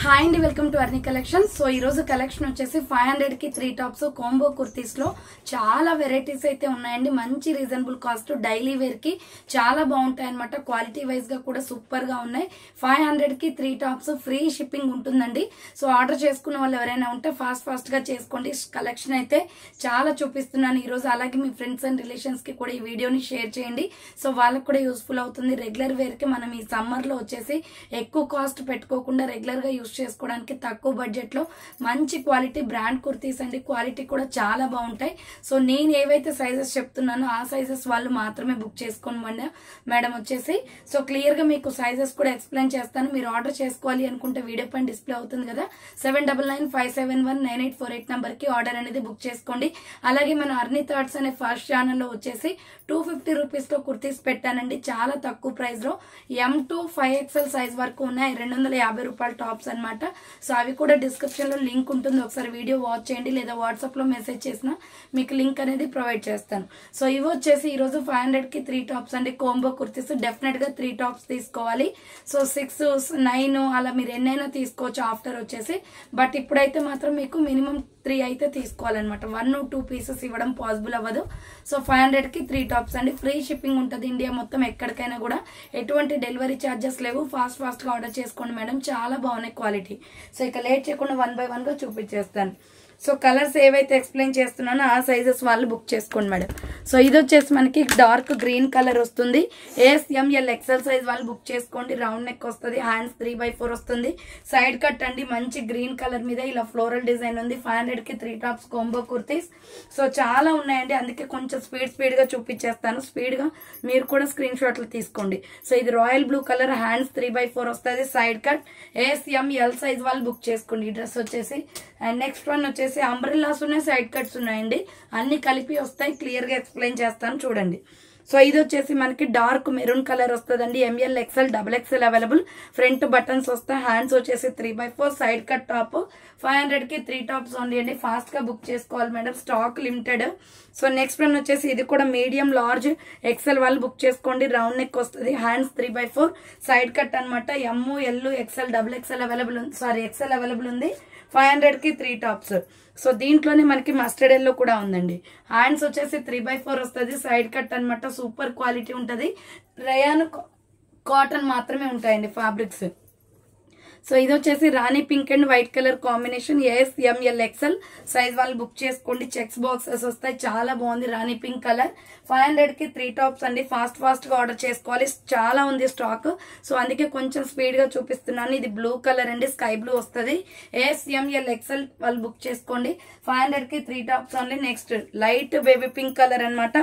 Hi అండి, welcome to అర్ని collection. So ఈ రోజు కలెక్షన్ వచ్చేసి 500 కి 3 టాప్స్ కాంబో కుర్తీస్ లో చాలా వెరైటీస్ అయితే ఉన్నాయండి. మంచి రీజనబుల్ కాస్ట్, డైలీ వేర్ కి చాలా బాగుంటాయి అనమాట. క్వాలిటీ వైజ్ గా కూడా సూపర్ గా ఉన్నాయి. 500 కి 3 టాప్స్ ఫ్రీ షిప్పింగ్ ఉంటుందండి. సో ఆర్డర్ చేసుకున్న వాళ్ళు ఎవరైనా ఉంటే ఫాస్ట్ గా చేసుకోండి. కలెక్షన్ అయితే చాలా చూపిస్తున్నాను ఈ రోజు. అలాగే మీ ఫ్రెండ్స్ అండ్ రిలేషన్స్ కి కూడా ఈ వీడియోని షేర్ చేయండి. సో వాళ్ళకి కూడా యూస్ఫుల్ అవుతుంది. రెగ్యులర్ వేర్ కి మనం ఈ సమ్మర్ లో వచ్చేసి ఎక్కువ కాస్ట్ పెట్టుకోకుండా రెగ్యులర్ గా చేసుకోవడానికి తక్కువ బడ్జెట్ లో మంచి క్వాలిటీ బ్రాండ్ కుర్తీస్ అండి. క్వాలిటీ కూడా చాలా బాగుంటాయి. సో నేను ఏవైతే సైజెస్ చెప్తున్నానో ఆ సైజెస్ వాళ్ళు మాత్రమే బుక్ చేసుకోండి మేడం వచ్చేసి. సో క్లియర్ గా మీకు సైజెస్ కూడా ఎక్స్ప్లెయిన్ చేస్తాను. మీరు ఆర్డర్ చేసుకోవాలి అనుకుంటే వీడియో పైన డిస్ప్లే అవుతుంది కదా, 7995719848 నంబర్ కి ఆర్డర్ అనేది బుక్ చేసుకోండి. అలాగే మన అర్ని థాట్స్ అనే ఫస్ట్ ఛానల్ లో వచ్చేసి 250 రూపీస్ లో కుర్తీస్ పెట్టానండి. చాలా తక్కువ ప్రైస్ లో M to 5XL సైజ్ వరకు ఉన్నాయి. 250 రూపాయల టాప్స్ అనమాట. సో అవి కూడా డిస్క్రిప్షన్ లో లింక్ ఉంటుంది, ఒకసారి వీడియో వాచ్ చేయండి. లేదా వాట్సాప్ లో మెసేజ్ చేసినా మీకు లింక్ అనేది ప్రొవైడ్ చేస్తాను. సో ఇవి వచ్చేసి ఈ రోజు 500 కి 3 టాప్స్ అండి. కోంబో కుర్తీస్ డెఫినెట్ గా 3 టాప్స్ తీసుకోవాలి. సో 6, 9 అలా మీరు ఎన్నైనా తీసుకోవచ్చు ఆఫ్టర్ వచ్చేసి. బట్ ఇప్పుడైతే మాత్రం మీకు మినిమం 3 అయితే తీసుకోవాలన్నమాట. 1 or 2 పీసెస్ ఇవ్వడం పాసిబుల్ అవ్వదు. సో 500 కి 3 టాప్స్ అండి. ఫ్రీ షిప్పింగ్ ఉంటుంది ఇండియా మొత్తం ఎక్కడికైనా కూడా. ఎటువంటి డెలివరీ ఛార్జెస్ లేవు. ఫాస్ట్ గా ఆర్డర్ చేసుకోండి మేడం, చాలా బాగున్నాయి క్వాలిటీ. సో ఇక లేట్ చేయకుండా 1 by 1 గా చూపించేస్తాను. సో కలర్స్ ఏవైతే ఎక్స్ప్లెయిన్ చేస్తున్నానో ఆ సైజెస్ వాళ్ళు బుక్ చేసుకోండి మేడం. సో ఇది వచ్చేసి మనకి డార్క్ గ్రీన్ కలర్ వస్తుంది. SML XL సైజ్ వాళ్ళు బుక్ చేసుకోండి. రౌండ్ నెక్ వస్తుంది, హ్యాండ్స్ 3/4 వస్తుంది. సైడ్ కట్ అండి, మంచి గ్రీన్ కలర్ మీద ఇలా ఫ్లోరల్ డిజైన్ ఉంది. 500 కి 3 టాప్స్ కాంబో కుర్తీస్. సో చాలా ఉన్నాయండి, అందుకే కొంచెం స్పీడ్ గా చూపించేస్తాను. స్పీడ్ గా మీరు కూడా స్క్రీన్ షాట్లు తీసుకోండి. సో ఇది రాయల్ బ్లూ కలర్, హ్యాండ్స్ 3/4 వస్తుంది. సైడ్ కట్ SML సైజ్ వాళ్ళు బుక్ చేసుకోండి ఈ డ్రెస్ వచ్చేసి. అండ్ నెక్స్ట్ వన్ వచ్చేసి అంబ్రెల్లాస్ ఉన్నాయి, సైడ్ కట్స్ ఉన్నాయండి. అన్ని కలిపి వస్తాయి, క్లియర్ గా ఎక్స్ప్లెయిన్ చేస్తాను చూడండి. సో ఇది వచ్చేసి మనకి డార్క్ మెరూన్ కలర్ వస్తుందండి. ML XL XXL available. Front buttons వస్తాయి. హ్యాండ్స్ వచ్చేసి 3/4, సైడ్ కట్ టాప్. 500 కి 3 టాప్స్ ఓన్లీ అండి. ఫాస్ట్ గా బుక్ చేసుకోవాలి madam, stock limited. So next one వచ్చేసి ఇది కూడా మీడియం లార్జ్ XL వాళ్ళు బుక్ చేసుకోండి. రౌండ్ నెక్ వస్తుంది, హ్యాండ్స్ 3/4, సైడ్ కట్ అనమాట. M, L, XL XXL available ఉంది, XL అవైలబుల్ ఉంది. 500 కి 3 టాప్స్. సో దీంట్లోనే మనకి మస్టర్డ్ ఎల్లో కూడా ఉందండి. హ్యాండ్స్ వచ్చేసి 3/4 వస్తుంది, సైడ్ కట్ అనమాట. సూపర్ క్వాలిటీ ఉంటుంది. రయాన్ కాటన్ మాత్రమే ఉంటాయండి ఫ్యాబ్రిక్స్. సో ఇది వచ్చేసి rani pink and white colour combination. SML XL size వాళ్ళు బుక్ చేసుకోండి. చెక్స్ బాక్సెస్ వస్తాయి, చాలా బాగుంది రాణి పింక్ కలర్. 500 కి 3 టాప్స్ అండి. ఫాస్ట్ గా ఆర్డర్ చేసుకోవాలి, చాలా ఉంది స్టాక్. సో అందుకే కొంచెం స్పీడ్ గా చూపిస్తున్నాను. ఇది బ్లూ కలర్ అండి, స్కై బ్లూ వస్తుంది. SML XL వాళ్ళు బుక్ చేసుకోండి. 500 కి 3 tops only. Next light baby pink colour అనమాట.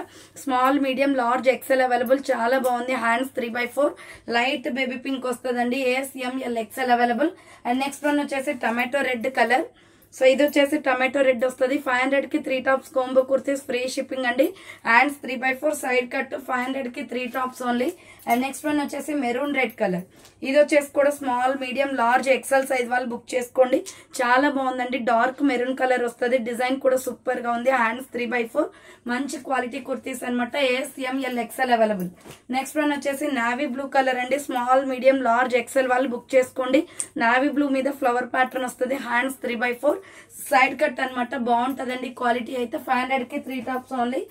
Small, medium, large XL available. చాలా బాగుంది. హ్యాండ్స్ 3/4, లైట్ బేబీ పింక్ వస్తుందండి. SML XL available. And next one వచ్చేసి టమాటో రెడ్ కలర్. సో ఇది వచ్చేసి టమాటో రెడ్ వస్తుంది. 500 కి 3 tops combo kurtis, free shipping అండి. Hands 3/4, side cut. 500 కి 3 tops only. And next one వచ్చేసి మెరూన్ రెడ్ కలర్. ఇది వచ్చేసి కూడా small, medium, large XL size వాళ్ళు బుక్ చేసుకోండి. చాలా బాగుందండి. డార్క్ మెరూన్ కలర్ వస్తుంది. డిజైన్ కూడా సూపర్ గా ఉంది. హ్యాండ్స్ 3/4, మంచి క్వాలిటీ కుర్తీస్ అనమాట. SML XL available. Next one వచ్చేసి నావీ బ్లూ కలర్ అండి. స్మాల్, మీడియం, లార్జ్ XL వాళ్ళు బుక్ చేసుకోండి. నావీ బ్లూ మీద ఫ్లవర్ ప్యాటర్న్ వస్తుంది. హ్యాండ్స్ 3/4, సైడ్ కట్ అనమాట. బాగుంటదండి క్వాలిటీ అయితే. 500 కి 3 టాప్స్ ఓన్లీ.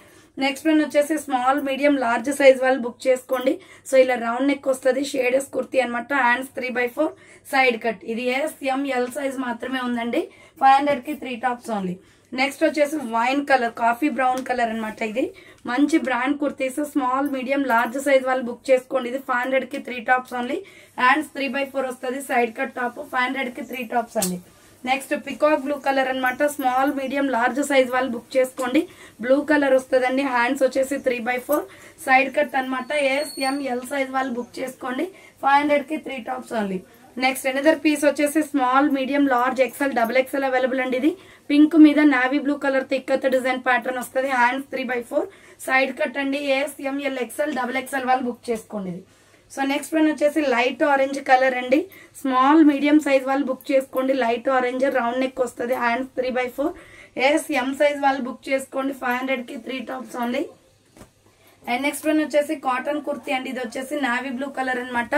నెక్స్ట్ వన్ వచ్చేసి స్మాల్, మీడియం, లార్జ్ సైజ్ వాళ్ళు బుక్ చేసుకోండి. సో ఇలా రౌండ్ నెక్ వస్తుంది, షేడెస్ కుర్తీ అనమాట. Hands 3/4, side cut. ఇది SML సైజ్ మాత్రమే ఉందండి. 500 కి 3 టాప్స్ ఓన్లీ. నెక్స్ట్ వచ్చేసి wine colour, coffee brown colour అనమాట. ఇది మంచి brand kurtis. Small, medium, large size వాళ్ళు బుక్ చేసుకోండి. ఇది 500 కి 3 టాప్స్ ఓన్లీ. హ్యాండ్స్ 3/4 వస్తుంది, సైడ్ కట్ టాప్. 500 కి 3 టాప్స్ అండి. నెక్స్ట్ పికాక్ బ్లూ కలర్ అనమాట. స్మాల్, మీడియం, లార్జ్ సైజ్ వాళ్ళు బుక్ చేసుకోండి. బ్లూ కలర్ వస్తుందండి. హ్యాండ్స్ వచ్చేసి 3/4, సైడ్ కట్ అనమాట. SML సైజ్ వాళ్ళు బుక్ చేసుకోండి. 500 కి 3 tops only. Next another piece వచ్చేసి small, medium, large XL XXL available అండి. ఇది పింక్ మీద నావీ బ్లూ కలర్ తిక్కత డిజైన్ ప్యాటర్న్ వస్తుంది. హ్యాండ్స్ 3/4, సైడ్ కట్ అండి. SML XL XXL వాళ్ళు బుక్ చేసుకోండి ఇది. సో నెక్స్ట్ వన్ వచ్చేసి లైట్ ఆరెంజ్ కలర్ అండి. స్మాల్, మీడియం సైజ్ వాళ్ళు బుక్ చేసుకోండి. లైట్ ఆరెంజ్, రౌండ్ నెక్ వస్తుంది. హ్యాండ్స్ 3/4, SM సైజ్ వాళ్ళు బుక్ చేసుకోండి. 500 కి 3 tops only. And next one వచ్చేసి కాటన్ కుర్తీ అండి. ఇది వచ్చేసి నావీ బ్లూ కలర్ అనమాట.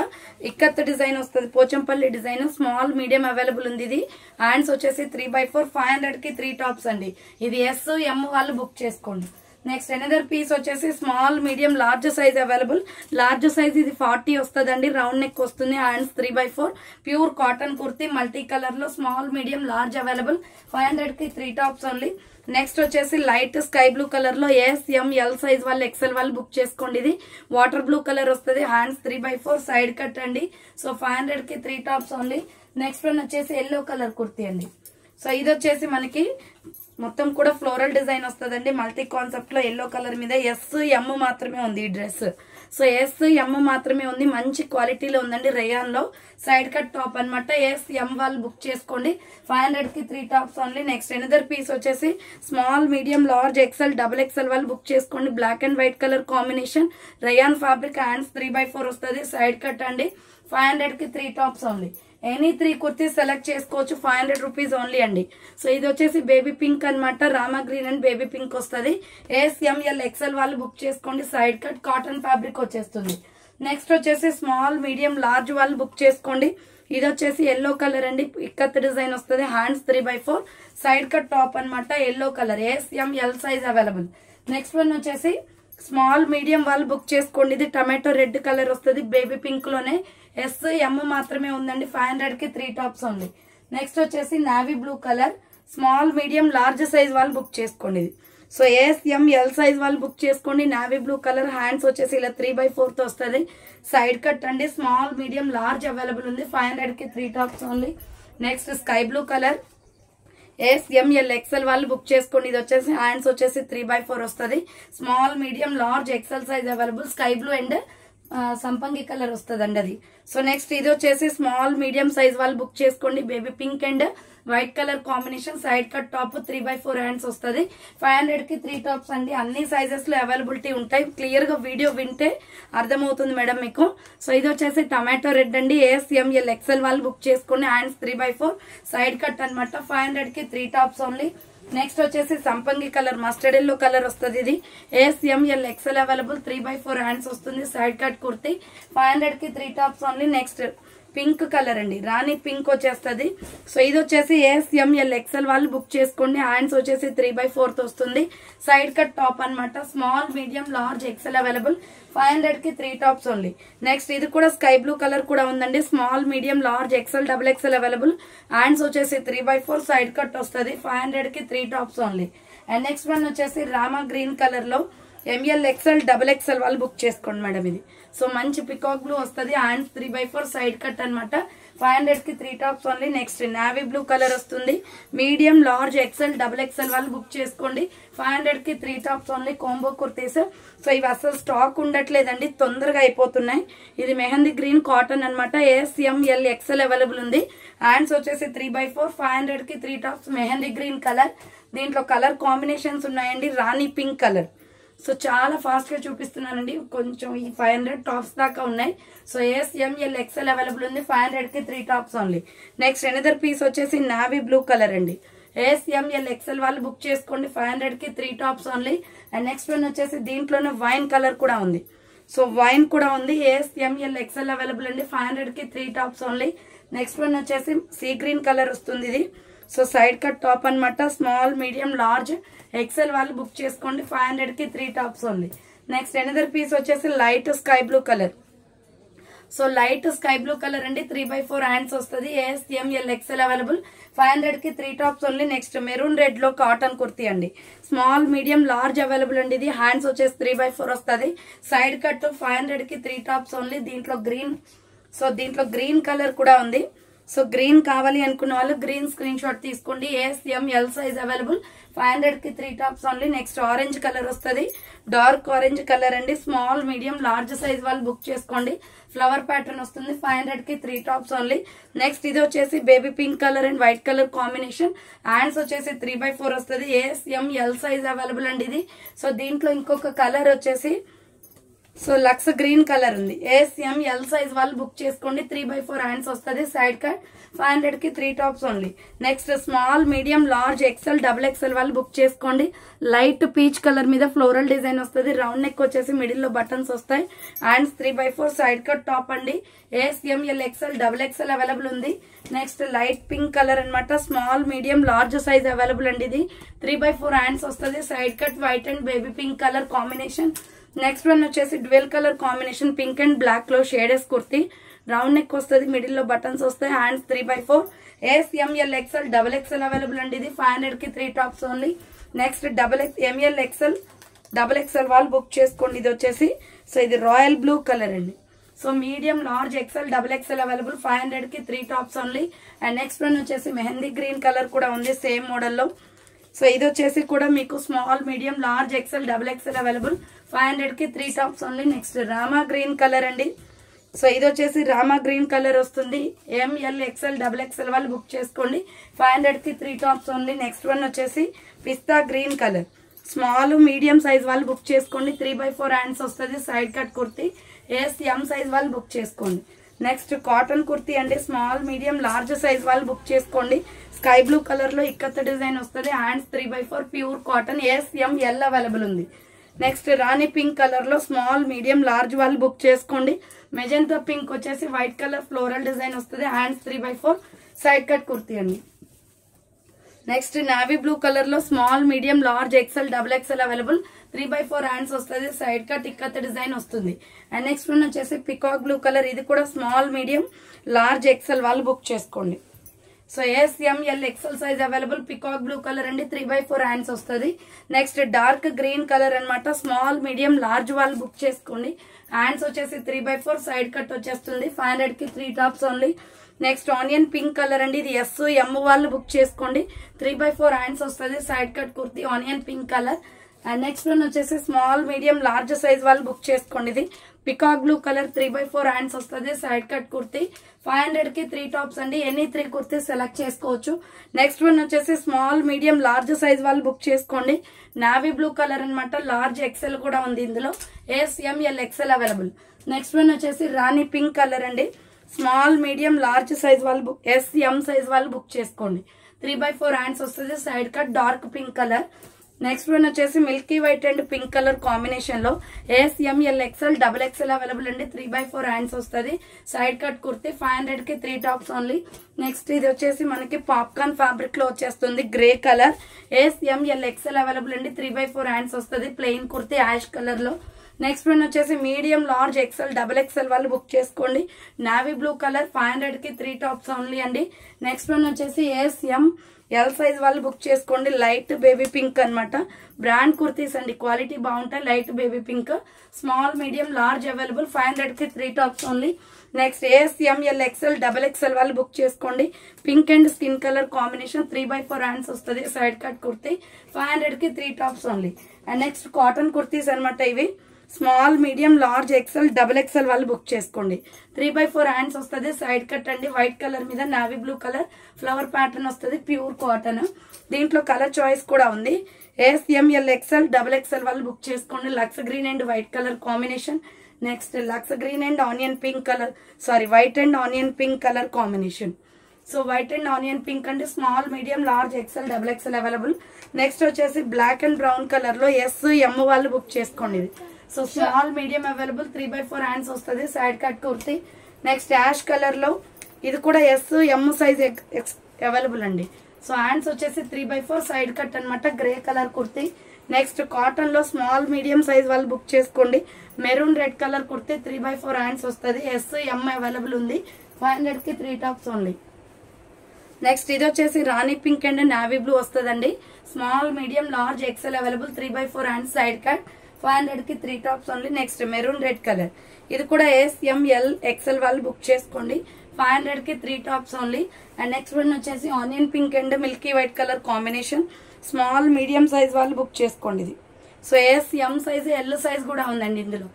ఇక్కత్ డిజైన్ వస్తుంది, Pochampally design. Small medium available ఉంది. ఇది హ్యాండ్స్ వచ్చేసి 3x4 500 కి 3 టాప్స్ అండి. ఇది ఎస్ ఎం వాళ్ళు బుక్ చేసుకోండి. నెక్స్ట్ ఎనదర్ పీస్ వచ్చేసి small medium large size available. Large size ఇది 40 వస్తుందండి. రౌండ్ నెక్ వస్తుంది. Hands 3x4 pure cotton kurti multi colour లో స్మాల్ మీడియం లార్జ్ అవైలబుల్. 500 కి 3 టాప్స్ ఓన్లీ. నెక్స్ట్ వచ్చేసి లైట్ స్కై బ్లూ కలర్ లో ఎస్ ఎం ఎల్ సైజ్ వాళ్ళు XL వాళ్ళు book చేసుకోండి. ఇది వాటర్ బ్లూ కలర్ వస్తుంది. హ్యాండ్స్ 3x4 సైడ్ కట్ అండి. సో 500 కి 3 టాప్స్ ఓన్లీ. నెక్స్ట్ వన్ వచ్చేసి ఎల్లో కలర్ కుర్తీ అండి. సో ఇది వచ్చేసి మనకి మొత్తం కూడా ఫ్లోరల్ డిజైన్ వస్తుందండి. మల్టీ కాన్సెప్ట్ లో ఎల్లో కలర్ మీద ఎస్ ఎం మాత్రమే ఉంది ఈ డ్రెస్. సో ఎస్ ఎం మాత్రమే ఉంది. మంచి క్వాలిటీలో ఉందండి. రేయాన్ లో సైడ్ కట్ టాప్ అనమాట. ఎస్ ఎం వాళ్ళు బుక్ చేసుకోండి. 500 కి 3 tops only. Next another piece వచ్చేసి small medium large XL double XL వాళ్ళు బుక్ చేసుకోండి. Black and white colour combination rayon fabric. Hands 3x4 వస్తుంది. సైడ్ కట్ అండి. 500 కి 3 tops only. Any 3 kurti select చేసుకోవచ్చు. 500 రూపీస్ ఓన్లీ అండి. సో ఇది వచ్చేసి బేబీ పింక్ అనమాట. Rama green and baby pink వస్తుంది. ఎస్ఎంఎల్ ఎక్సెల్ వాళ్ళు బుక్ చేసుకోండి. సైడ్ కట్ కాటన్ ఫ్యాబ్రిక్ వచ్చేస్తుంది. నెక్స్ట్ వచ్చేసి స్మాల్ మీడియం లార్జ్ వాళ్ళు బుక్ చేసుకోండి. ఇది వచ్చేసి ఎల్లో కలర్ అండి. ఇక్కత్ డిజైన్ వస్తుంది. Hands 3x4 side cut top అనమాట. Yellow colour S M L size available. Next one వచ్చేసి స్మాల్ మీడియం వాళ్ళు బుక్ చేసుకోండి. ఇది టమాటో రెడ్ కలర్ వస్తుంది. బేబీ పింక్ లోనే ఎస్ ఎం మాత్రమే ఉందండి. 500 కి 3 టాప్స్ ఉంది. నెక్స్ట్ వచ్చేసి navy blue colour small medium large size వాళ్ళు బుక్ చేసుకోండి. ఇది so S M L size వాళ్ళు బుక్ చేసుకోండి. Navy blue colour. హ్యాండ్స్ వచ్చేసి ఇలా 3x4 తో వస్తుంది. సైడ్ కట్ అండి. స్మాల్ మీడియం లార్జ్ అవైలబుల్ ఉంది. 500 కి 3 tops only. Next sky blue colour SML XL వాళ్ళు బుక్ చేసుకోండి. ఇది వచ్చేసి హ్యాండ్స్ వచ్చేసి 3x4 వస్తుంది. Small medium large XL size available. Sky blue and సంపంగి కలర్ వస్తుందండి అది. సో నెక్స్ట్ ఇది వచ్చేసి స్మాల్ మీడియం సైజ్ వాళ్ళు బుక్ చేసుకోండి. Baby pink and white colour combination. Side cut top 3x4 hands వస్తుంది. 500 కి 3 టాప్స్ అండి. అన్ని సైజెస్ లో అవైలబిలిటీ ఉంటాయి. క్లియర్ గా వీడియో వింటే అర్థమవుతుంది మేడం మీకు. సో ఇది వచ్చేసి టమాటో రెడ్ అండి. ఎస్ఎంఎల్ ఎక్సెల్ వాళ్ళు బుక్ చేసుకోండి. హ్యాండ్స్ 3x4 సైడ్ కట్ అనమాట. 500 కి 3 టాప్స్ ఓన్లీ. నెక్స్ట్ వచ్చేసి సంపంగి కలర్ మస్టర్డ్ ఎల్లో కలర్ వస్తుంది. ఇది S M L XL available. 3x4 hands వస్తుంది. Side cut kurti. 500 కి 3 tops only. Next pink colour అండి. రాణి పింక్ వచ్చేస్తుంది. సో ఇది వచ్చేసి ఎస్ఎంఎల్ ఎక్సెల్ వాళ్ళు బుక్ చేసుకోండి. హ్యాండ్స్ వచ్చేసి 3x4 తో వస్తుంది. సైడ్ కట్ టాప్ అనమాట. Small medium large XL available. 500 కి 3 టాప్స్ ఓన్లీ. నెక్స్ట్ ఇది కూడా స్కై బ్లూ కలర్ కూడా ఉందండి. Small medium large XL double XL available. Hands వచ్చేసి 3x4 సైడ్ కట్ వస్తుంది. 500 కి 3 tops only. And next one వచ్చేసి రామా గ్రీన్ కలర్ లో ఎంఎల్ ఎక్సెల్ డబుల్ ఎక్సెల్ వాళ్ళు బుక్ చేసుకోండి మేడం. ఇది సో మంచి పికాక్ బ్లూ వస్తుంది. హ్యాండ్స్ 3x4 సైడ్ కట్ అనమాట. 500 కి 3 tops only. Next navy blue colour వస్తుంది. Medium large XL double XL వాళ్ళు బుక్ చేసుకోండి. 500 కి 3 tops only. Combo kurtis. So ఇవి అసలు స్టాక్ ఉండట్లేదండి. తొందరగా అయిపోతున్నాయి. ఇది మెహందీ గ్రీన్ కాటన్ అనమాట. ఎస్ఎంఎల్ ఎక్సెల్ అవైలబుల్ ఉంది. హ్యాండ్స్ వచ్చేసి 3x4 500 కి 3 టాప్స్. Mehndi green colour. దీంట్లో కలర్ కాంబినేషన్స్ ఉన్నాయండి. రాణి పింక్ కలర్. సో చాలా ఫాస్ట్ గా చూపిస్తున్నానండి. కొంచెం ఈ 500 టాప్స్ దాకా ఉన్నాయి. సో ఎస్ఎంఎల్ ఎక్సెల్ అవైలబుల్ ఉంది. 500 కి 3 tops only. Next another piece వచ్చేసి నావీ బ్లూ కలర్ అండి. ఎస్ఎంఎల్ ఎక్సెల్ వాళ్ళు బుక్ చేసుకోండి. 500 కి 3 tops only. And next one వచ్చేసి దీంట్లోనే వైన్ కలర్ కూడా ఉంది. సో వైన్ కూడా ఉంది. ఎస్ఎంఎల్ ఎక్సెల్ అవైలబుల్ అండి. 500 కి 3 టాప్స్ ఓన్లీ. నెక్స్ట్ వన్ వచ్చేసి సీ గ్రీన్ కలర్ వస్తుంది. ఇది సో సైడ్ కట్ టాప్ అనమాట. స్మాల్ మీడియం లార్జ్ ఎక్సెల్ వాళ్ళు బుక్ చేసుకోండి. 500 కి 3 tops only. Next another piece వచ్చేసి light sky blue colour. So light sky blue colour అండి. 3x4 హ్యాండ్స్ వస్తుంది. SML XL available. 500 కి 3 tops only. Next maroon red లో cotton kurti అండి. స్మాల్ మీడియం లార్జ్ అవైలబుల్ అండి. ఇది హ్యాండ్స్ వచ్చేసి 3x4 వస్తుంది. సైడ్ కట్ 500 కి 3 టాప్స్ ఓన్లీ. దీంట్లో గ్రీన్. సో దీంట్లో గ్రీన్ కలర్ కూడా ఉంది. సో గ్రీన్ కావాలి అనుకున్న వాళ్ళు గ్రీన్ స్క్రీన్ షాట్ తీసుకోండి. SML size available. 500 కి 3 tops only. Next orange colour వస్తుంది. డార్క్ ఆరెంజ్ కలర్ అండి. స్మాల్ మీడియం లార్జ్ సైజ్ వాళ్ళు బుక్ చేసుకోండి. ఫ్లవర్ ప్యాటర్న్ వస్తుంది. 500 కి 3 టాప్స్ ఓన్లీ. నెక్స్ట్ ఇది వచ్చేసి baby pink colour and white colour combination. Hands వచ్చేసి 3x4 వస్తుంది. ఎస్ఎంఎల్ సైజ్ అవైలబుల్ అండి ఇది. సో దీంట్లో ఇంకొక కలర్ వచ్చేసి సో లక్స్ గ్రీన్ కలర్ ఉంది. ఎస్ఎంఎల్ సైజ్ వాళ్ళు బుక్ చేసుకోండి. 3x4 హ్యాండ్స్ వస్తుంది. సైడ్ కట్ 500 కి 3 tops only. Next small medium large XL double XL వాళ్ళు బుక్ చేసుకోండి. లైట్ పీచ్ కలర్ మీద ఫ్లోరల్ డిజైన్ వస్తుంది. రౌండ్ నెక్ వచ్చేసి మిడిల్ లో బటన్స్ వస్తాయి. హ్యాండ్స్ 3/4 సైడ్ కట్ టాప్ అండి. SML XL double XL available ఉంది. నెక్స్ట్ లైట్ పింక్ కలర్ అన్నమాట. Small medium large size available అండి. ఇది 3/4 హ్యాండ్స్ వస్తుంది. Side cut white and baby pink colour combination. Next one వచ్చేసి dual colour combination pink and black లో shades kurti. Round neck వస్తుంది. Middle లో buttons వస్తాయి. Hands 3/4 SML XL double XL available అండి. ఇది 500 కి 3 tops only. Next ML XL double XL వాళ్ళు book చేసుకోండి. ఇది వచ్చేసి సో ఇది రాయల్ బ్లూ కలర్ అండి. So medium large XL double XL available 500 కి 3 tops only. And next one వచ్చేసి మెహందీ గ్రీన్ కలర్ కూడా ఉంది సేమ్ మోడల్లో. సో ఇది వచ్చేసి కూడా మీకు small medium large XL double XL available 500 కి 3 tops only. Next Rama green colour అండి. సో ఇది వచ్చేసి రామా గ్రీన్ కలర్ వస్తుంది. ML XL డబుల్ ఎక్సెల్ వాళ్ళు బుక్ చేసుకోండి. 500 కి 3 టాప్స్ ఓన్లీ. నెక్స్ట్ వన్ వచ్చేసి పిస్తా green colour. Small medium size వాళ్ళు బుక్ చేసుకోండి. 3/4 హ్యాండ్స్ వస్తుంది. Side cut kurti. SM size వాళ్ళు బుక్ చేసుకోండి. నెక్స్ట్ కాటన్ కుర్తీ అండి. స్మాల్ మీడియం లార్జ్ సైజ్ వాళ్ళు బుక్ చేసుకోండి. స్కై బ్లూ కలర్ లో ఇక్కత్త డిజైన్ వస్తుంది. Hands 3/4 pure cotton. SML available ఉంది. నెక్స్ట్ రాణి పింక్ కలర్ లో స్మాల్ మీడియం లార్జ్ వాళ్ళు బుక్ చేసుకోండి. మెజెంటా పింక్ వచ్చేసి వైట్ కలర్ ఫ్లోరల్ డిజైన్ వస్తుంది. హ్యాండ్స్ 3/4 సైడ్ కట్ కుర్తీ అండి. నెక్స్ట్ నావీ బ్లూ కలర్ లో small medium large XL double XL available 3/4 hands వస్తుంది. Side cut ikat design వస్తుంది. And next one వచ్చేసి peacock blue colour. ఇది కూడా small medium large XL వాళ్ళు book చేసుకోండి. So SML XL size available peacock blue colour అండి. 3/4 hands వస్తుంది. Next dark green colour అనమాట. స్మాల్ మీడియం లార్జ్ వాళ్ళు బుక్ చేసుకోండి. హ్యాండ్స్ వచ్చేసి 3/4 సైడ్ కట్ వచ్చేస్తుంది. 500 కి 3 tops only. Next onion pink colour అండి. ఇది SM వాళ్ళు బుక్ చేసుకోండి. 3/4 హ్యాండ్స్ వస్తుంది. Side cut kurti onion pink colour. And next one వచ్చేసి స్మాల్ మీడియం లార్జ్ సైజ్ వాళ్ళు బుక్ చేసుకోండి. ఇది పికాక్ బ్లూ కలర్ 3/4 హ్యాండ్స్ వస్తుంది. సైడ్ కట్ కుర్తీ 500 కి 3 టాప్స్ అండి. ఎనీ 3 కుర్తీ సెలెక్ట్ చేసుకోవచ్చు. నెక్స్ట్ వన్ వచ్చేసి స్మాల్ మీడియం లార్జ్ సైజ్ వాళ్ళు బుక్ చేసుకోండి. నావీ బ్లూ కలర్ అనమాట. లార్జ్ ఎక్సెల్ కూడా ఉంది ఇందులో. SML XL available. Next one వచ్చేసి రాణి పింక్ కలర్ అండి. స్మాల్ మీడియం లార్జ్ సైజ్ వాళ్ళు SM సైజ్ వాళ్ళు బుక్ చేసుకోండి. 3/4 హ్యాండ్స్ వస్తుంది. Side cut dark pink colour. Next one వచ్చేసి milky white and pink colour combination లో SML XL double XL available అండి. 3/4 hands వస్తుంది. సైడ్ కట్ కుర్తీ 500 కి 3 టాప్స్ ఓన్లీ. నెక్స్ట్ ఇది వచ్చేసి మనకి పాప్కార్న్ ఫ్యాబ్రిక్ లో వచ్చేస్తుంది. Grey colour. SML XL available అండి. 3/4 హ్యాండ్స్ వస్తుంది. ప్లెయిన్ కుర్తీ యాష్ కలర్ లో. నెక్స్ట్ వన్ వచ్చేసి medium large XL double XL వాళ్ళు బుక్ చేసుకోండి. నావీ బ్లూ కలర్ 500 కి 3 టాప్స్ ఓన్లీ అండి. నెక్స్ట్ వన్ వచ్చేసి SML సైజ్ వాళ్ళు బుక్ చేసుకోండి. లైట్ బేబీ పింక్ అనమాట. బ్రాండ్ కుర్తీస్ అండి. క్వాలిటీ బాగుంటాయి. Light baby pink. Small medium large available 500 కి 3 tops only. Next SML XL double XL వాళ్ళు బుక్ చేసుకోండి. Pink and skin colour combination 3/4 hands వస్తుంది. సైడ్ కట్ కుర్తీ 500 కి 3 tops only. And next cotton kurtis అనమాట. ఇవి small medium large XL double XL వాళ్ళు book చేసుకోండి. 3/4 hands వస్తుంది. సైడ్ కట్ అండి. వైట్ కలర్ మీద navy blue colour flower pattern వస్తుంది. Pure cotton. దీంట్లో కలర్ చాయిస్ కూడా ఉంది. SML XL డబుల్ ఎక్సెల్ వాళ్ళు బుక్ చేసుకోండి. Lux green and white colour combination. Next lux green and onion pink colour white and onion pink colour combination. So white and onion pink అంటే small medium large XL double XL available. Next వచ్చేసి black and brown colour లో SM వాళ్ళు book చేసుకోండి. ఇది so small medium available 3/4 hands వస్తుంది. Side cut kurti. Next ash colour లో ఇది కూడా SM సైజ్ అవైలబుల్ అండి. సో హ్యాండ్స్ వచ్చేసి 3/4 సైడ్ కట్ అనమాట. Grey colour kurti. Next cotton లో స్మాల్ మీడియం సైజ్ వాళ్ళు బుక్ చేసుకోండి. Maroon red colour kurti 3/4 hands వస్తుంది. SM అవైలబుల్ ఉంది. 500 కి 3 టాప్స్ ఓన్లీ. నెక్స్ట్ ఇది వచ్చేసి rani pink and navy blue వస్తుందండి. Small medium large XL available 3/4 hands side cut 500 కి 3 tops only. Next maroon red colour. ఇది కూడా SML XL వాళ్ళు బుక్ చేసుకోండి. 500 కి 3 tops only. And next one వచ్చేసి onion pink and milky white colour combination. Small medium size వాళ్ళు book చేసుకోండి. ఇది so SM size L size కూడా ఉందండి ఇందులో.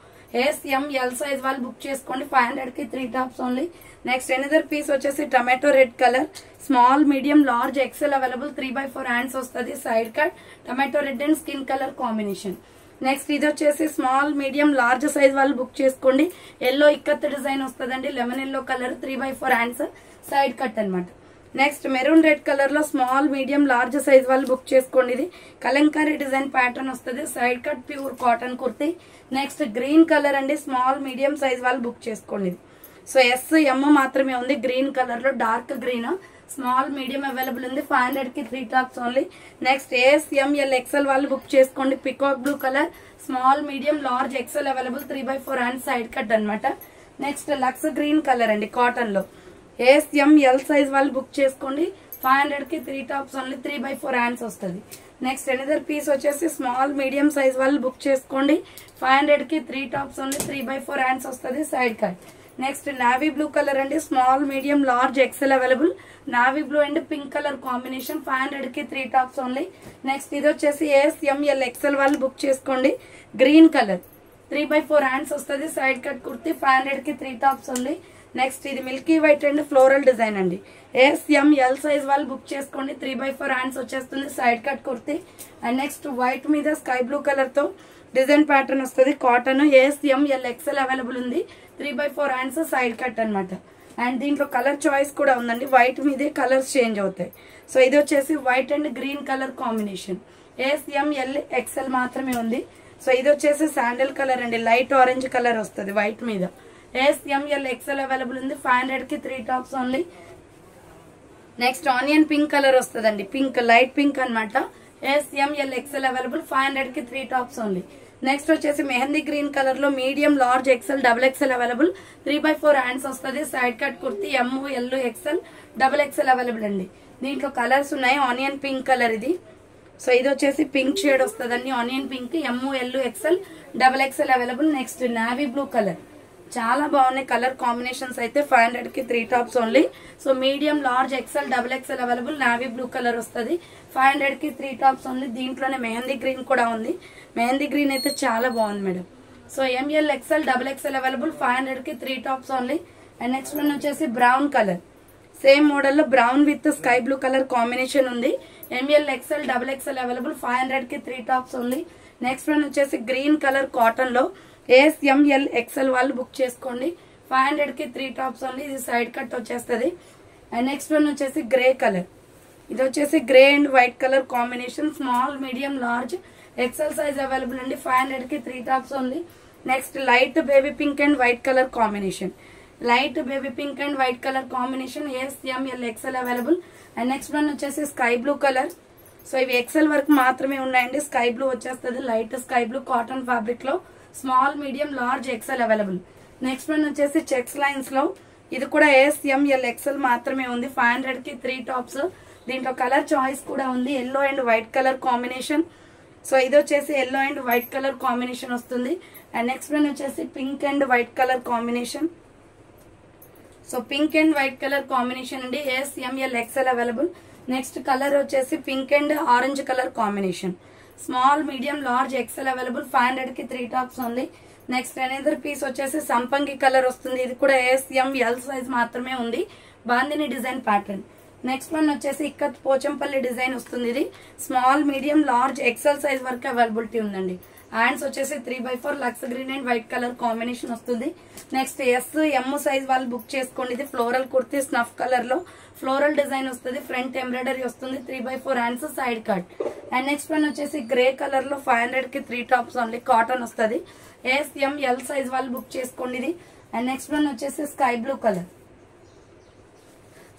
SML సైజ్ వాళ్ళు బుక్ చేసుకోండి. 500 కి 3 tops only. Next another piece వచ్చేసి tomato red colour. Small medium large XL available 3/4 hands వస్తుంది. Side cut tomato red and skin colour combination. Next ఇది వచ్చేసి స్మాల్ మీడియం లార్జ్ సైజ్ వాళ్ళు బుక్ చేసుకోండి. Yellow ikat design వస్తుందండి. Lemon yellow colour 3/4 hands side cut అన్నమాట. Next maroon red colour లో small medium large size వాళ్ళు book చేసుకోండి. ఇది కలంకారీ డిజైన్ ప్యాటర్న్ వస్తుంది. Side cut pure cotton kurti. Next green colour అండి, స్మాల్ మీడియం సైజ్ వాళ్ళు బుక్ చేసుకోండి. సో ఎస్ ఎమ్ మాత్రమే ఉంది గ్రీన్ కలర్ లో, dark green. Small medium available ఉంది. 500 కి 3 tops only. Next ASML XL వాళ్ళు బుక్ చేసుకోండి. Peacock blue colour, small medium large XL available. 3/4 hand side cut అన్నమాట. నెక్స్ట్ లక్స్ గ్రీన్ కలర్ అండి cotton లో. ASML సైజ్ వాళ్ళు book చేసుకోండి. 500 కి 3 టాప్స్ ఓన్లీ. 3/4 హ్యాండ్స్ వస్తుంది. నెక్స్ట్ ఎనదర్ పీస్ వచ్చేసి స్మాల్ మీడియం సైజ్ వాళ్ళు బుక్ చేసుకోండి. 500 కి 3 టాప్స్ ఓన్లీ. 3/4 హ్యాండ్స్ వస్తుంది. Side cut. Next navy blue colour అండి, small medium large XL available. Navy blue and pink colour combination. 500 కి 3 టాప్స్ ఓన్లీ. నెక్స్ట్ ఇది వచ్చేసి ASML XL వాళ్ళు బుక్ చేసుకోండి. గ్రీన్ కలర్, 3/4 హ్యాండ్స్ వస్తుంది. Side cut kurti. 500 కి 3 tops only. Next ఇది Milky white and floral design అండి. ASML సైజ్ వాళ్ళు బుక్ చేసుకోండి. 3/4 హ్యాండ్స్ వచ్చేస్తుంది. Side cut kurti. And next white మీద స్కై బ్లూ కలర్ తో డిజైన్ ప్యాటర్న్ వస్తుంది. కాటన్. ASML XL అవైలబుల్ ఉంది. 3/4 హ్యాండ్స్ సైడ్ కట్ అన్నమాట. అండ్ దీంట్లో కలర్ చాయిస్ కూడా ఉందండి. వైట్ మీదే కలర్స్ చేంజ్ అవుతాయి. సో ఇది వచ్చేసి white and green colour combination. ASML XL మాత్రమే ఉంది. సో ఇది వచ్చేసి శాండల్ కలర్ అండి, లైట్ ఆరెంజ్ కలర్ వస్తుంది వైట్ మీద. ASML XL అవైలబుల్ ఉంది. 500 కి 3 tops only. Next onion pink colour వస్తుందండి, పింక్ లైట్ పింక్ అన్నమాట. ASML XL available. 500 కి 3 టాప్స్ ఓన్లీ. నెక్స్ట్ వచ్చేసి మెహందీ గ్రీన్ కలర్ లో medium large XL double XL available. 3/4 hands వస్తుంది. Side cut kurti. M, L, XL, double XL available అండి. దీంట్లో colours ఉన్నాయి. Onion pink colour ఇది. సో ఇది వచ్చేసి పింక్ షేడ్ వస్తుందండి, onion pink. M, L, XL, double XL available. Next navy blue colour, చాలా బాగున్నాయి కలర్ కాంబినేషన్స్ అయితే. 500 కి 3 tops only. So medium large XL double XL available. Navy blue colour వస్తుంది. 500 కి 3 టాప్స్ ఓన్లీ. దీంట్లోనే మెహందీ గ్రీన్ కూడా ఉంది. మెహందీ గ్రీన్ అయితే చాలా బాగుంది madam. So ML XL double XL available. 500 కి 3 tops only. And next one వచ్చేసి బ్రౌన్ కలర్, సేమ్ మోడల్ లో brown with sky blue colour combination ఉంది. ML XL double XL available. 500 కి 3 టాప్స్ ఓన్లీ. నెక్స్ట్ వన్ వచ్చేసి green colour cotton లో. ASML XL వాళ్ళు book చేసుకోండి. 500 కి 3 టాప్స్ ఓన్లీ. ఇది సైడ్ కట్ వచ్చేస్తుంది. అండ్ నెక్స్ట్ వన్ వచ్చేసి గ్రే కలర్. ఇది వచ్చేసి grey and white colour combination. Small medium large XL size available అండి. 500 కి 3 tops only. Next light baby pink and white colour combination. Light baby pink and white colour combination. ASML XL available. And next one వచ్చేసి sky blue colour. So ఇవి XL వరకు మాత్రమే ఉన్నాయండి. Sky blue వచ్చేస్తుంది, light sky blue cotton fabric లో. Small medium large XL available. Next one వచ్చేసి checks lines లో. ఇది కూడా ASML XL మాత్రమే ఉంది. 500 కి 3 టాప్స్. దీంట్లో కలర్ చాయిస్ కూడా ఉంది. Yellow and white colour combination. So ఇది వచ్చేసి yellow and white colour combination వస్తుంది. అండ్ నెక్స్ట్ వన్ వచ్చేసి pink and white colour combination. So pink and white colour combination అండి. ASML XL available. Next colour వచ్చేసి pink and orange colour combination. Small medium large XL available. 500 కి 3 tops ఉంది. Next another piece వచ్చేసి సంపంగి colour వస్తుంది. ఇది కూడా ASML size మాత్రమే ఉంది. Bandhani design pattern. Next one వచ్చేసి ఇక్కత్ పోచంపల్లి డిజైన్ వస్తుంది. ఇది small medium large XL size వరకు అవైలబిలిటీ ఉందండి. హ్యాండ్స్ వచ్చేసి 3/4 lux green and white colour combination వస్తుంది. నెక్స్ట్ SM సైజ్ వాళ్ళు బుక్ చేసుకోండి. ఇది ఫ్లోరల్ కుర్తీ స్నఫ్ కలర్ లో ఫ్లోరల్ డిజైన్ వస్తుంది. ఫ్రంట్ ఎంబ్రాయిడరీ వస్తుంది. 3/4 hands side cut. And next one వచ్చేసి గ్రే కలర్ లో 500 కి 3 టాప్స్ ఓన్లీ. కాటన్ వస్తుంది. ASML సైజ్ వాళ్ళు బుక్ చేసుకోండి ఇది. అండ్ నెక్స్ట్ వన్ వచ్చేసి స్కై బ్లూ కలర్.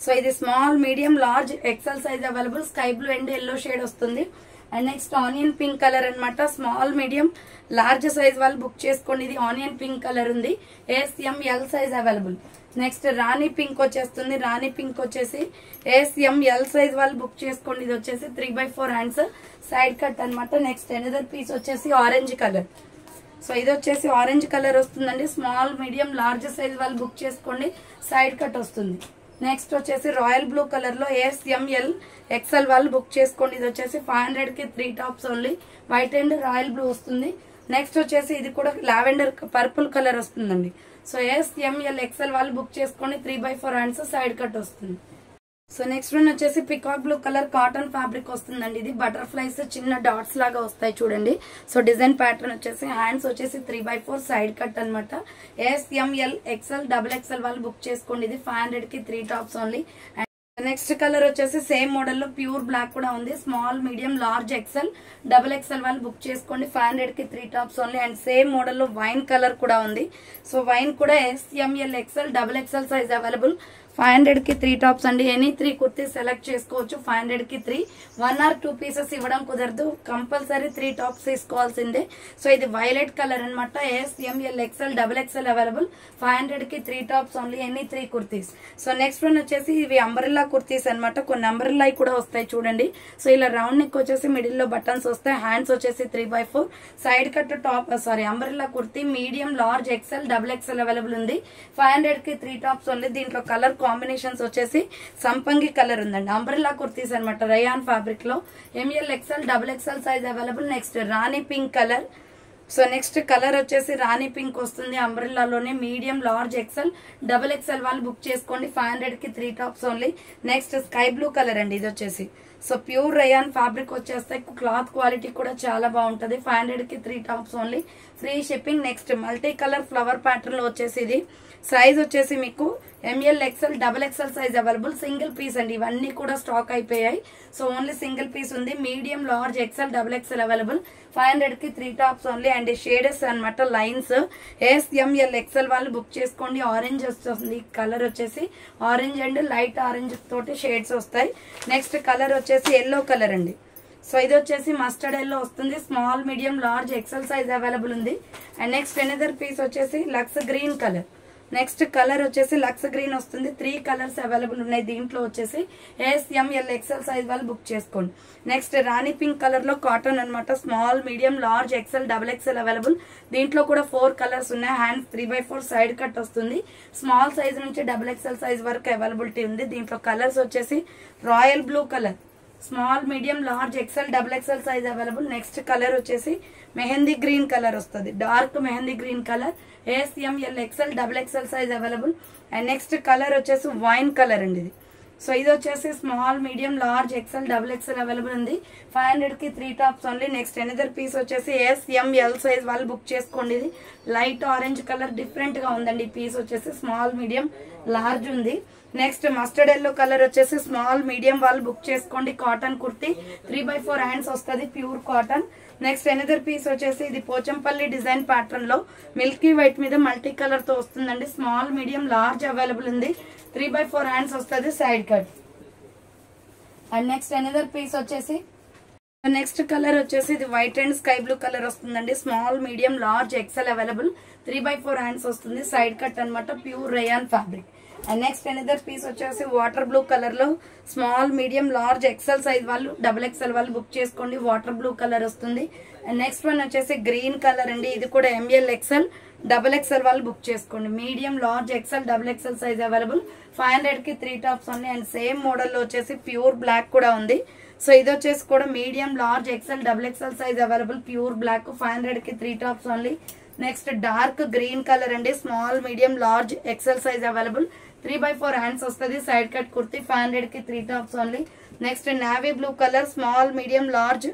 సో ఇది small medium large XL size available. Sky blue and yellow shade వస్తుంది. And next onion pink colour అనమాట. స్మాల్ మీడియం లార్జ్ సైజ్ వాళ్ళు book చేసుకోండి. ఇది ఆనియన్ పింక్ కలర్ ఉంది. ASML size available. Next rani pink వచ్చేస్తుంది. Rani pink వచ్చేసి ASML size వాళ్ళు book చేసుకోండి. ఇది వచ్చేసి 3/4 హ్యాండ్స్ సైడ్ కట్ అనమాట. నెక్స్ట్ అనదర్ పీస్ వచ్చేసి ఆరెంజ్ కలర్. సో ఇది వచ్చేసి ఆరెంజ్ కలర్ వస్తుందండి. స్మాల్ మీడియం లార్జ్ సైజ్ వాళ్ళు బుక్ చేసుకోండి. సైడ్ కట్ వస్తుంది. నెక్స్ట్ వచ్చేసి రాయల్ బ్లూ కలర్ లో ASML XL వాళ్ళు బుక్ చేసుకోండి. ఇది వచ్చేసి 500 కి 3 tops only. White and royal blue వస్తుంది. నెక్స్ట్ వచ్చేసి ఇది కూడా లావెండర్ పర్పుల్ కలర్ వస్తుందండి. సో ASML XL వాళ్ళు బుక్ చేసుకోండి. 3/4 హ్యాండ్స్ సైడ్ కట్ వస్తుంది. సో నెక్స్ట్ వన్ వచ్చేసి peacock blue colour cotton fabric వస్తుందండి. ఇది బటర్ఫ్లైస్ చిన్న డాట్స్ లాగా వస్తాయి చూడండి. సో డిజైన్ ప్యాటర్న్ వచ్చేసి హ్యాండ్స్ వచ్చేసి 3/4 సైడ్ కట్ అనమాట. SML XL XXL వాళ్ళు బుక్ చేసుకోండి. ఇది 500 కి 3 టాప్స్ ఓన్లీ. నెక్స్ట్ కలర్ వచ్చేసి సేమ్ మోడల్ లో ప్యూర్ బ్లాక్ కూడా ఉంది. Small medium large XL XXL వాళ్ళు బుక్ చేసుకోండి. 500 కి 3 tops only. And same model లో వైన్ కలర్ కూడా ఉంది. సో వైన్ కూడా SML XL XXL size available. 500 కి 3 టాప్స్ అండి. ఎనీ 3 కుర్తీ సెలెక్ట్ చేసుకోవచ్చు. 500 కి 3, 1 or 2 పీసెస్ ఇవ్వడం కుదరదు. కంపల్సరీ 3 టాప్స్ తీసుకోవాల్సిందే. సో ఇది వైలెట్ కలర్ అనమాట. SML XL XXL available. 500 కి 3 tops only. Any 3 kurtis. So next one వచ్చేసి ఇవి అంబ్రెల్లా కుర్తీస్ అనమాట. కొన్ని అంబ్రెల్లా కూడా వస్తాయి చూడండి. సో ఇలా రౌండ్ నెక్ వచ్చేసి మిడిల్ లో బటన్స్ వస్తాయి. హ్యాండ్స్ వచ్చేసి 3/4 side cut top umbrella kurti medium large XL XXL available ఉంది. 500 కి 3 టాప్స్ ఓన్లీ. దీంట్లో కలర్ కాంబినేషన్స్ వచ్చేసి సంపంగి కలర్ ఉందండి. అంబ్రెల్లా కుర్తీస్ అనమాట. రయాన్ ఫ్యాబ్రిక్ లో ML XL XXL size available. Next rani pink colour. So next colour వచ్చేసి రాణి పింక్ వస్తుంది. అంబ్రెల్లాలోనే మీడియం లార్జ్ XL XXL వాళ్ళు బుక్ చేసుకోండి. 500 కి 3 tops only. Next sky blue colour అండి. ఇది వచ్చేసి సో ప్యూర్ రయాన్ ఫ్యాబ్రిక్ వచ్చేస్తాయి. క్లాత్ క్వాలిటీ కూడా చాలా బాగుంటది. 500 కి 3 tops only. Free shipping. Next multi colour flower pattern లో వచ్చేసి ఇది సైజ్ వచ్చేసి మీకు ML XL XXL size available. Single piece అండి. ఇవన్నీ కూడా స్టాక్ అయిపోయాయి. సో ఓన్లీ సింగిల్ పీస్ ఉంది. Medium large XL XXL available. 500 కి 3 టాప్స్ ఓన్లీ. అండ్ షేడెస్ అనమాట. లైన్స్ SML XL వాళ్ళు బుక్ చేసుకోండి. ఆరెంజ్ వస్తుంది. కలర్ వచ్చేసి ఆరెంజ్ అండ్ లైట్ ఆరెంజ్ తోటి షేడ్స్ వస్తాయి. నెక్స్ట్ కలర్ వచ్చేసి ఎల్లో కలర్ అండి. సో ఇది వచ్చేసి మస్టర్డ్ ఎల్లో వస్తుంది. Small medium large XL size available ఉంది. అండ్ నెక్స్ట్ ఎనదర్ పీస్ వచ్చేసి lux green colour. Next colour వచ్చేసి లక్స్ గ్రీన్ వస్తుంది. 3 కలర్స్ అవైలబుల్ ఉన్నాయి. దీంట్లో వచ్చేసి SML XL సైజ్ వాళ్ళు బుక్ చేసుకోండి. నెక్స్ట్ రాణి పింక్ కలర్ లో కాటన్ అనమాట. Small medium large XL XXL available. దీంట్లో కూడా 4 కలర్స్ ఉన్నాయి. హ్యాండ్స్ 3/4 సైడ్ కట్ వస్తుంది. స్మాల్ సైజ్ నుంచి XXL సైజ్ వరకు అవైలబిలిటీ ఉంది. దీంట్లో కలర్స్ వచ్చేసి royal blue colour, small medium large XL XXL size available. Next colour వచ్చేసి మెహందీ గ్రీన్ కలర్ వస్తుంది. Dark mehndi green colour. SML XL XXL size available. And next colour వచ్చేసి wine colour అండి. ఇది so ఇది వచ్చేసి small medium large XL XXL available ఉంది. 500 కి 3 tops only. Next another piece వచ్చేసి SML సైజ్ వాళ్ళు బుక్ చేసుకోండి. ఇది లైట్ ఆరెంజ్ కలర్ డిఫరెంట్ గా ఉందండి. ఈ పీస్ వచ్చేసి స్మాల్ మీడియం లార్జ్ ఉంది. నెక్స్ట్ మస్టర్డ్ ఎల్లో కలర్ వచ్చేసి స్మాల్ మీడియం వాళ్ళు బుక్ చేసుకోండి. కాటన్ కుర్తీ 3/4 హ్యాండ్స్ వస్తుంది. Pure cotton. Next another piece వచ్చేసి ఇది పోచంపల్లి డిజైన్ ప్యాటర్న్ లో మిల్కీ వైట్ మీద మల్టీ కలర్ తో వస్తుందండి. స్మాల్ మీడియం లార్జ్ అవైలబుల్ ఉంది. 3/4 హ్యాండ్స్ వస్తుంది. Side cut. And next another piece వచ్చేసి నెక్స్ట్ కలర్ వచ్చేసి ఇది white and sky blue colour వస్తుందండి. Small medium large XL available. 3/4 hands వస్తుంది. సైడ్ కట్ అనమాట. Pure rayon fabric. And next another piece వచ్చేసి water blue colour లో small medium large XL size వాళ్ళు XXL వాళ్ళు book చేసుకోండి. వాటర్ బ్లూ కలర్ వస్తుంది. And next one వచ్చేసి green colour అండి. ఇది కూడా ML XL XXL వాళ్ళు బుక్ చేసుకోండి. Medium large XL XXL size available. 500 కి 3 tops only. And same model లో వచ్చేసి ప్యూర్ బ్లాక్ కూడా ఉంది. సో ఇది వచ్చేసి కూడా medium large XL XXL size available. Pure black. 500 కి 3 tops only. Next dark green colour అండి. Small medium large XL size available. 3/4 hands వస్తుంది. Side cut kurti. 500 కి 3 tops only. Next navy blue colour small medium large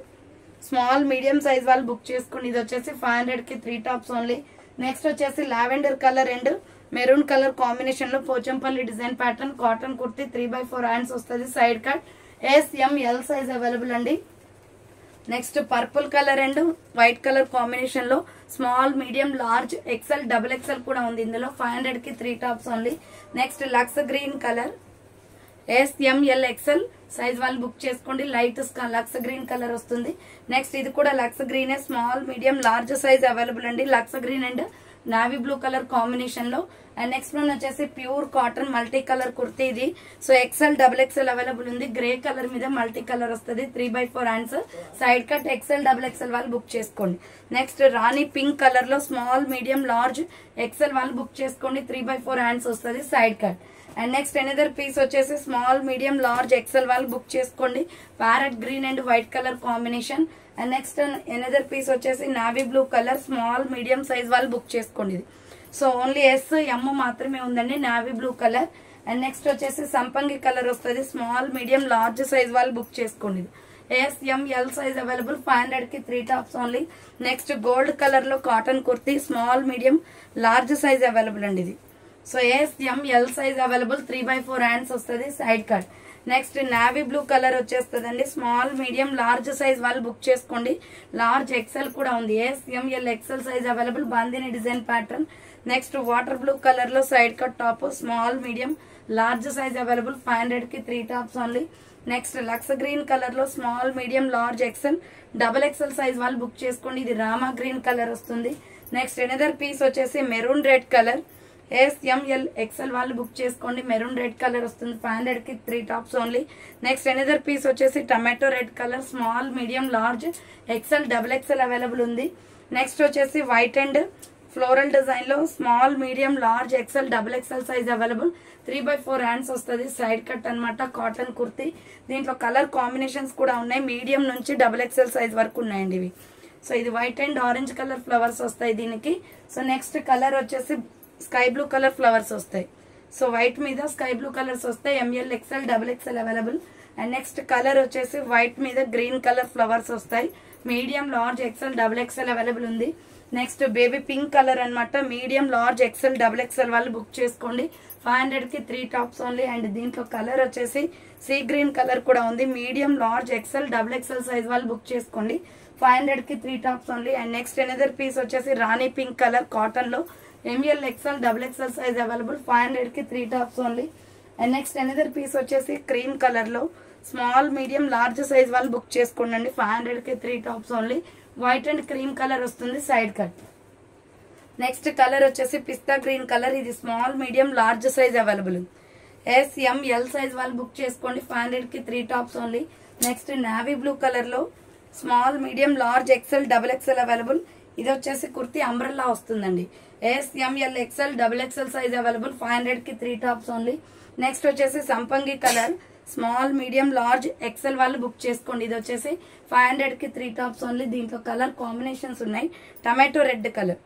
small medium size వాళ్ళు book చేసుకోండి. ఇది వచ్చేసి 500 కి 3 tops only. Next వచ్చేసి lavender colour and maroon colour combination లో Pochampally design pattern cotton kurti 3/4 hands వస్తుంది. Side cut. SML size available అండి. Next purple colour and white colour combination లో small medium large XL XXL కూడా ఉంది. ఇందులో 500 కి 3 tops only. Next lux green colour SML XL size వాళ్ళు book చేసుకోండి. Light lux green colour వస్తుంది. Next ఇది కూడా lux green small medium large size available అండి. Lux green and navy blue colour combination లో. అండ్ నెక్స్ట్ వన్ వచ్చేసి pure cotton multi colour kurti. ఇది so XL XXL available ఉంది. Grey colour మీద multi colour వస్తుంది. 3/4 hands. Side cut. XL XXL వాళ్ళు book చేసుకోండి. Next rani pink colour లో small medium large XL వాళ్ళు బుక్ చేసుకోండి. 3/4 హ్యాండ్స్ వస్తుంది. Side cut. And next another piece వచ్చేసి స్మాల్ మీడియం లార్జ్ XL వాళ్ళు బుక్ చేసుకోండి. Parrot green and white colour combination. And next another piece వచ్చేసి navy blue colour small medium size వాళ్ళు book చేసుకోండి. So only S M మాత్రమే ఉందండి. Navy blue colour. And next వచ్చేసి సంపంగి colour వస్తుంది. స్మాల్ మీడియం లార్జ్ సైజ్ వాళ్ళు book చేసుకోండి. ఎస్ఎంఎల్ సైజ్ అవైలబుల్ 500 కి 3 tops only. Next gold colour లో cotton kurti small medium large size available అండి ఇది. So S M L size available 3/4 hands వస్తుంది side cut. Next navy blue colour వచ్చేస్తుందండి. Small medium large size వాళ్ళు book చేసుకోండి. Large XL కూడా ఉంది. S M L XL size available bandhani design pattern. Next water blue colour లో side cut top small medium large size available 500 కి 3 tops only. Next lux green colour లో small medium large XL double XL size వాళ్ళు book చేసుకోండి. ఇది rama green colour వస్తుంది. Next another piece వచ్చేసి maroon red colour. SML XL వాళ్ళు book చేసుకోండి. Maroon red colour వస్తుంది. 500 కి 3 tops only. Next another piece వచ్చేసి tomato red colour small medium large XL double XL available ఉంది. నెక్స్ట్ వచ్చేసి వైట్ అండ్ ఫ్లోరల్ డిజైన్ లో small medium large XL double XL size available 3/4 hands వస్తుంది side cut అన్నమాట. Cotton kurti. దీంట్లో colour combinations కూడా ఉన్నాయి. Medium నుంచి డబుల్ ఎక్సెల్ సైజ్ వరకు ఉన్నాయండి ఇవి. సో ఇది white and orange colour flowers వస్తాయి దీనికి. సో నెక్స్ట్ కలర్ వచ్చేసి స్కై బ్లూ కలర్ ఫ్లవర్స్ వస్తాయి. సో వైట్ మీద స్కై బ్లూ కలర్స్ వస్తాయి. ML XL double XL available. And next colour వచ్చేసి వైట్ మీద గ్రీన్ కలర్ ఫ్లవర్స్ వస్తాయి. Medium large XL double XL available ఉంది. నెక్స్ట్ బేబీ పింక్ కలర్ అన్నమాట. Medium large XL double XL వాళ్ళు book చేసుకోండి. 500 కి 3 tops only. And దీంట్లో colour వచ్చేసి సీ గ్రీన్ కలర్ కూడా ఉంది. Medium large XL double XL size వాళ్ళు బుక్ చేసుకోండి. 500 కి 3 tops only. And next another piece వచ్చేసి రాణి పింక్ కలర్ కాటన్ లో ML XL double XL size available 500 కి 3 tops only. And next another piece వచ్చేసి cream colour లో స్మాల్ మీడియం లార్జ్ సైజ్ వాళ్ళు book చేసుకోండి. 500 కి 3 tops only. White and cream colour వస్తుంది side cut. Next colour వచ్చేసి పిస్తా గ్రీన్ కలర్. ఇది small medium large size available. S M L size వాళ్ళు బుక్ చేసుకోండి. 500 కి 3 tops only. Next navy blue colour లో small medium large XL double XL available. ఇది వచ్చేసి కుర్తీ అంబ్రెల్లా వస్తుందండి. S M L XL double XL size available 500 కి 3 టాప్స్ ఓన్లీ. నెక్స్ట్ వచ్చేసి సంపంగి colour small medium large XL వాళ్ళు బుక్ చేసుకోండి. ఇది వచ్చేసి 500 కి 3 టాప్స్ ఓన్లీ. దీంట్లో కలర్ కాంబినేషన్స్ ఉన్నాయి. Tomato red colour.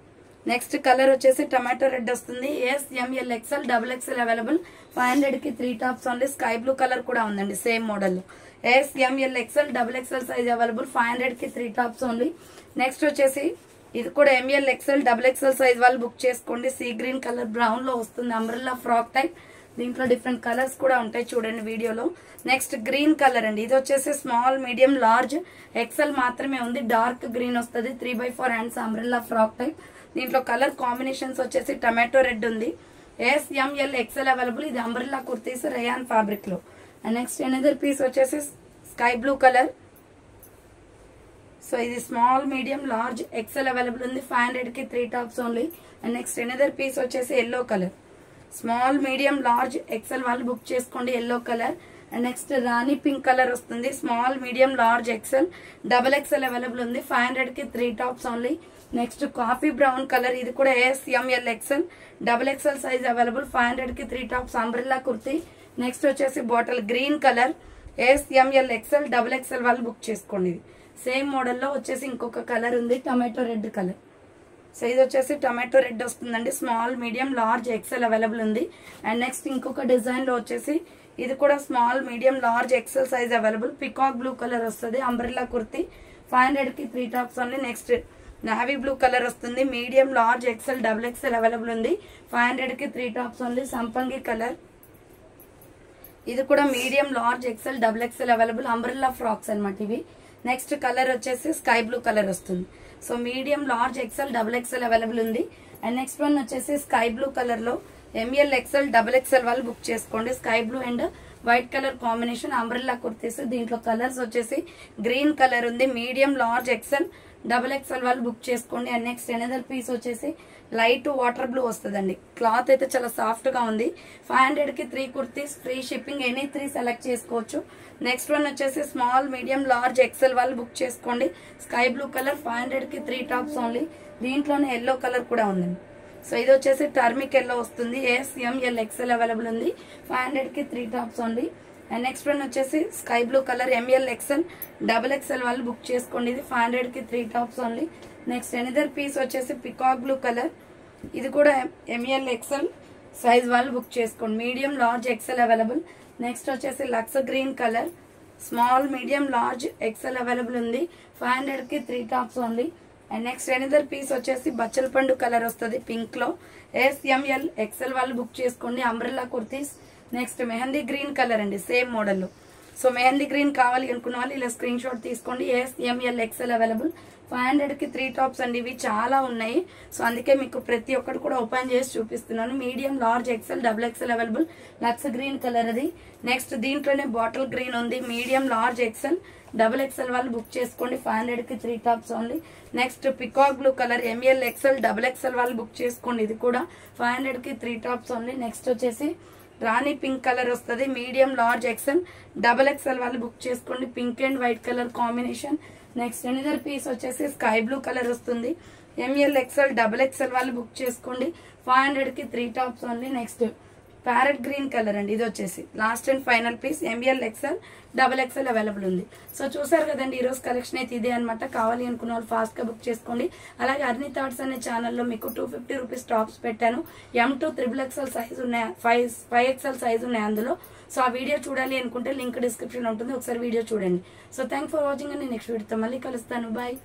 Next colour వచ్చేసి టమాటో రెడ్ వస్తుంది. SML XL double XL available 500 కి 3 tops only. Sky blue colour కూడా ఉందండి సేమ్ మోడల్ లో. SML XL double XL size available 500 కి 3 టాప్స్ ఓన్లీ. నెక్స్ట్ వచ్చేసి ఇది కూడా ML XL double XL size వాళ్ళు బుక్ చేసుకోండి. సీ గ్రీన్ కలర్ బ్రౌన్ లో వస్తుంది. Umbrella frock type. దీంట్లో డిఫరెంట్ కలర్స్ కూడా ఉంటాయి చూడండి వీడియోలో. నెక్స్ట్ గ్రీన్ కలర్ అండి. ఇది వచ్చేసి స్మాల్ మీడియం లార్జ్ ఎక్సెల్ మాత్రమే ఉంది. డార్క్ గ్రీన్ వస్తుంది. 3/4 హ్యాండ్స్ అంబ్రెల్లా ఫ్రాక్ టైప్. దీంట్లో కలర్ కాంబినేషన్స్ వచ్చేసి టమాటో రెడ్ ఉంది. S M L XL available. ఇది అంబ్రెల్లా కుర్తీస్ రేయాన్ ఫ్యాబ్రిక్ లో. అండ్ నెక్స్ట్ ఎనదర్ పీస్ వచ్చేసి స్కై బ్లూ కలర్. సో ఇది small medium large XL available ఉంది. 500 కి 3 tops only. And next another piece వచ్చేసి yellow colour. Small medium large XL వాళ్ళు book చేసుకోండి. Yellow colour. And next rani pink colour వస్తుంది. Small medium large XL double XL available ఉంది. 500 కి 3 tops only. Next coffee brown colour. ఇది కూడా SML XL double XL size available 500 కి 3 tops umbrella kurti. Next వచ్చేసి bottle green colour. SML XL double XL వాళ్ళు book చేసుకోండి. Same మోడల్లో వచ్చేసి ఇంకొక కలర్ ఉంది టమాటో రెడ్ కలర్. సో ఇది వచ్చేసి టమాటో రెడ్ వస్తుందండి. Small medium large XL available ఉంది. అండ్ నెక్స్ట్ ఇంకొక డిజైన్ లో వచ్చేసి ఇది కూడా small medium large XL size available. Peacock blue colour వస్తుంది. అంబ్రెల్లా కుర్తీ 500 కి 3 tops only. Next navy blue colour వస్తుంది. Medium large XL double XL available ఉంది. 500 కి 3 టాప్స్ ఓన్లీ. సంపంగి కలర్. ఇది కూడా medium large XL double XL available. Umbrella frocks అనమాట ఇవి. నెక్స్ట్ కలర్ వచ్చేసి స్కై బ్లూ కలర్ వస్తుంది. So medium large XL double XL available ఉంది. అండ్ నెక్స్ట్ వన్ వచ్చేసి స్కై బ్లూ కలర్ లో ఎంఎల్ ఎక్సెల్ డబుల్ ఎక్సెల్ వాళ్ళు బుక్ చేసుకోండి. Sky blue and white colour combination umbrella kurtis. దీంట్లో కలర్స్ వచ్చేసి green colour ఉంది. Medium large XL double XL వాళ్ళు book చేసుకోండి. అండ్ నెక్స్ట్ ఎనదర్ పీస్ వచ్చేసి లైట్ వాటర్ బ్లూ వస్తుందండి. క్లాత్ అయితే చాలా సాఫ్ట్ గా ఉంది. 500 కి 3 kurtis. Free shipping. Any 3 select చేసుకోవచ్చు. నెక్స్ట్ వన్ వచ్చేసి స్మాల్ మీడియం లార్జ్ ఎక్సెల్ వాళ్ళు బుక్ చేసుకోండి. స్కై బ్లూ కలర్ 500 కి 3 టాప్స్ ఓన్లీ. దీంట్లోనే ఎల్లో కలర్ కూడా ఉందండి. సో ఇది వచ్చేసి టర్మిక్ ఎల్లో వస్తుంది. ఎస్ఎంఎల్ ఎక్సెల్ అవైలబుల్ ఉంది. 500 కి 3 tops only. And next one వచ్చేసి sky blue colour M L XL double XL వాళ్ళు బుక్ చేసుకోండి. ఇది 500 కి 3 tops only. Next another piece వచ్చేసి పికాక్ బ్లూ కలర్. ఇది కూడా ఎంఎల్ ఎక్సెల్ సైజ్ వాళ్ళు బుక్ చేసుకోండి. Medium large XL available. Next వచ్చేసి lux green colour, small medium large XL available ఉంది. 500 కి 3 tops only. And next another piece వచ్చేసి బచ్చల పండు కలర్ వస్తుంది పింక్ లో. SML ఎక్సెల్ వాళ్ళు బుక్ చేసుకోండి. Umbrella kurtis. Next mehndi green colour అండి, same model. So mehndi green కావాలి అనుకున్న వాళ్ళు ఇలా స్క్రీన్ షాట్ తీసుకోండి. SML XL available. 500 కి 3 టాప్స్ అండి. ఇవి చాలా ఉన్నాయి, సో అందుకే మీకు ప్రతి ఒక్కటి కూడా ఓపెన్ చేసి చూపిస్తున్నాను. Medium large XL double XL available. Lux green colour అది. నెక్స్ట్ దీంట్లోనే బాటిల్ గ్రీన్ ఉంది. Medium large XL double XL వాళ్ళు బుక్ చేసుకోండి. 500 కి 3 tops only. Next peacock blue colour ML XL double XL వాళ్ళు బుక్ చేసుకోండి. ఇది కూడా 500 కి 3 టాప్స్ ఓన్లీ. నెక్స్ట్ వచ్చేసి రాణి పింక్ కలర్ వస్తుంది. Medium large XL double XL వాళ్ళు బుక్ చేసుకోండి. Pink and white colour combination. Next another piece వచ్చేసి స్కై బ్లూ కలర్ వస్తుంది. ML ఎక్సెల్ డబుల్ ఎక్సెల్ వాళ్ళు బుక్ చేసుకోండి. 500 కి 3 tops only. Next parrot green colour అండి, ఇది వచ్చేసి last and final piece. ML XL double XL available ఉంది. So చూసారు కదండి, ఈ రోజు కలెక్షన్ అయితే ఇదే అనమాట. కావాలి అనుకున్న వాళ్ళు ఫాస్ట్ గా బుక్ చేసుకోండి. అలాగే అర్ని థాట్స్ అనే ఛానల్లో మీకు 250 రూపీస్ టాప్స్ పెట్టాను. M2 XXL సైజ్ ఉన్నాయి, 5XL సైజ్ ఉన్నాయి అందులో. సో ఆ వీడియో చూడాలి అనుకుంటే లింక్ డిస్క్రిప్షన్ ఉంటుంది, ఒకసారి వీడియో చూడండి. సో థ్యాంక్ ఫర్ వాచింగ్ అండి. నెక్స్ట్ వీడియోతో మళ్ళీ కలుస్తాను. బాయ్.